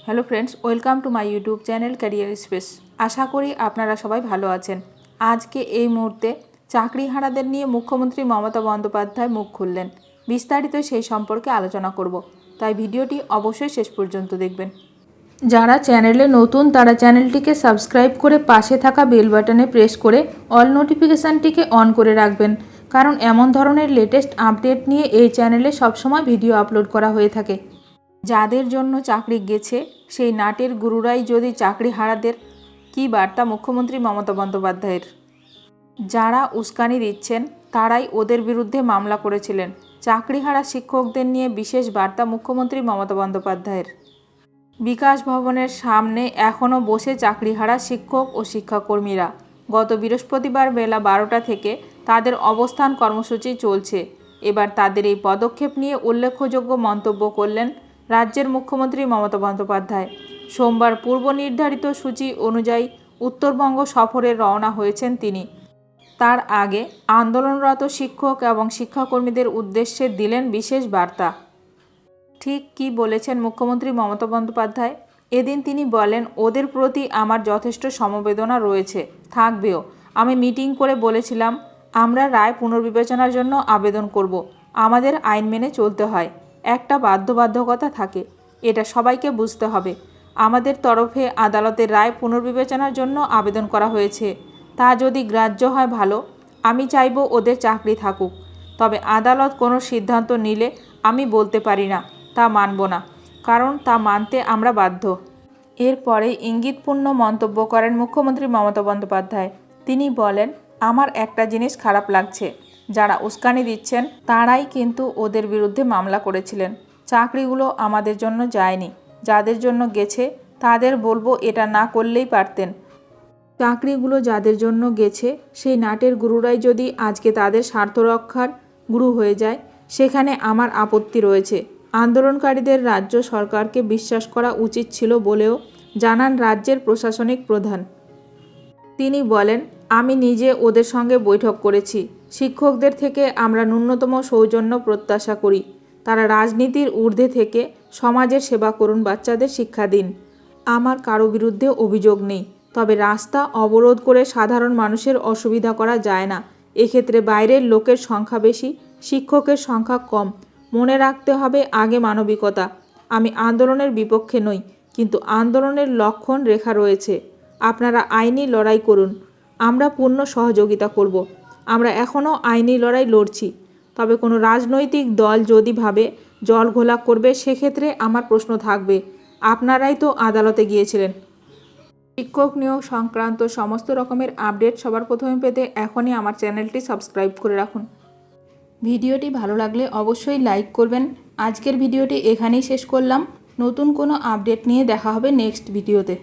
Hello friends, welcome to my YouTube channel career space. আশা করি আপনারা সবাই ভালো আছেন। আজকে এই মুহূর্তে চাকরিহারাদের নিয়ে মুখ্যমন্ত্রী মমতা বন্দ্যোপাধ্যায় মুখ খুললেন। বিস্তারিত সেই সম্পর্কে আলোচনা করব, তাই ভিডিওটি অবশ্যই শেষ পর্যন্ত দেখবেন। যারা চ্যানেলে নতুন তারা চ্যানেলটিকে সাবস্ক্রাইব করে পাশে থাকা বেল বাটনে প্রেস করে অল নোটিফিকেশানটিকে অন করে রাখবেন, কারণ এমন ধরনের লেটেস্ট আপডেট নিয়ে এই চ্যানেলে সবসময় ভিডিও আপলোড করা হয়ে থাকে। যাদের জন্য চাকরি গেছে সেই নাটের গুরুরাই যদি চাকরিহারাদের, কী বার্তা মুখ্যমন্ত্রী মমতা বন্দ্যোপাধ্যায়ের। যারা উস্কানি দিচ্ছেন তারাই ওদের বিরুদ্ধে মামলা করেছিলেন। চাকরিহারা শিক্ষকদের নিয়ে বিশেষ বার্তা মুখ্যমন্ত্রী মমতা বন্দ্যোপাধ্যায়ের। বিকাশ ভবনের সামনে এখনও বসে চাকরিহারা শিক্ষক ও শিক্ষাকর্মীরা। গত বৃহস্পতিবার বেলা 12টা থেকে তাদের অবস্থান কর্মসূচি চলছে। এবার তাদের এই পদক্ষেপ নিয়ে উল্লেখযোগ্য মন্তব্য করলেন রাজ্যের মুখ্যমন্ত্রী মমতা বন্দ্যোপাধ্যায়। সোমবার পূর্ব নির্ধারিত সূচি অনুযায়ী উত্তরবঙ্গ সফরে রওনা হয়েছেন তিনি। তার আগে আন্দোলনরত শিক্ষক এবং শিক্ষাকর্মীদের উদ্দেশ্যে দিলেন বিশেষ বার্তা। ঠিক কী বলেছেন মুখ্যমন্ত্রী মমতা বন্দ্যোপাধ্যায়? এদিন তিনি বলেন, ওদের প্রতি আমার যথেষ্ট সমবেদনা রয়েছে, থাকবেও। আমি মিটিং করে বলেছিলাম আমরা রায় পুনর্বিবেচনার জন্য আবেদন করব। আমাদের আইন মেনে চলতে হয়, একটা বাধ্যবাধকতা থাকে, এটা সবাইকে বুঝতে হবে। আমাদের তরফে আদালতের রায় পুনর্বিবেচনার জন্য আবেদন করা হয়েছে। তা যদি গ্রাহ্য হয় ভালো, আমি চাইব ওদের চাকরি থাকুক। তবে আদালত কোনো সিদ্ধান্ত নিলে আমি বলতে পারি না তা মানব না, কারণ তা মানতে আমরা বাধ্য। এরপরে ইঙ্গিতপূর্ণ মন্তব্য করেন মুখ্যমন্ত্রী মমতা বন্দ্যোপাধ্যায়। তিনি বলেন, আমার একটা জিনিস খারাপ লাগছে, যারা উস্কানি দিচ্ছেন তারাই কিন্তু ওদের বিরুদ্ধে মামলা করেছিলেন। চাকরিগুলো আমাদের জন্য যায়নি, যাদের জন্য গেছে তাদের বলবো এটা না করলেই পারতেন। চাকরিগুলো যাদের জন্য গেছে সেই নাটের গুরুরাই যদি আজকে তাদের স্বার্থ রক্ষার গুরু হয়ে যায়, সেখানে আমার আপত্তি রয়েছে। আন্দোলনকারীদের রাজ্য সরকারকে বিশ্বাস করা উচিত ছিল বলেও জানান রাজ্যের প্রশাসনিক প্রধান। তিনি বলেন, আমি নিজে ওদের সঙ্গে বৈঠক করেছি। শিক্ষকদের থেকে আমরা ন্যূনতম সৌজন্য প্রত্যাশা করি। তারা রাজনীতির ঊর্ধ্বে থেকে সমাজের সেবা করুন, বাচ্চাদের শিক্ষা দিন। আমার কারো বিরুদ্ধে অভিযোগ নেই, তবে রাস্তা অবরোধ করে সাধারণ মানুষের অসুবিধা করা যায় না। এক্ষেত্রে বাইরের লোকের সংখ্যা বেশি, শিক্ষকের সংখ্যা কম। মনে রাখতে হবে আগে মানবিকতা। আমি আন্দোলনের বিপক্ষে নই, কিন্তু আন্দোলনের লক্ষণ রেখা রয়েছে। আপনারা আইনি লড়াই করুন, আমরা পূর্ণ সহযোগিতা করব। আমরা এখনও আইনি লড়াই লড়ছি, তবে কোনো রাজনৈতিক দল যদি ভাবে জল ঘোলা করবে, সেক্ষেত্রে আমার প্রশ্ন থাকবে, আপনারাই তো আদালতে গিয়েছিলেন। শিক্ষক নিয়োগ সংক্রান্ত সমস্ত রকমের আপডেট সবার প্রথমে পেতে এখনই আমার চ্যানেলটি সাবস্ক্রাইব করে রাখুন। ভিডিওটি ভালো লাগলে অবশ্যই লাইক করবেন। আজকের ভিডিওটি এখানেই শেষ করলাম। নতুন কোনো আপডেট নিয়ে দেখা হবে নেক্সট ভিডিওতে।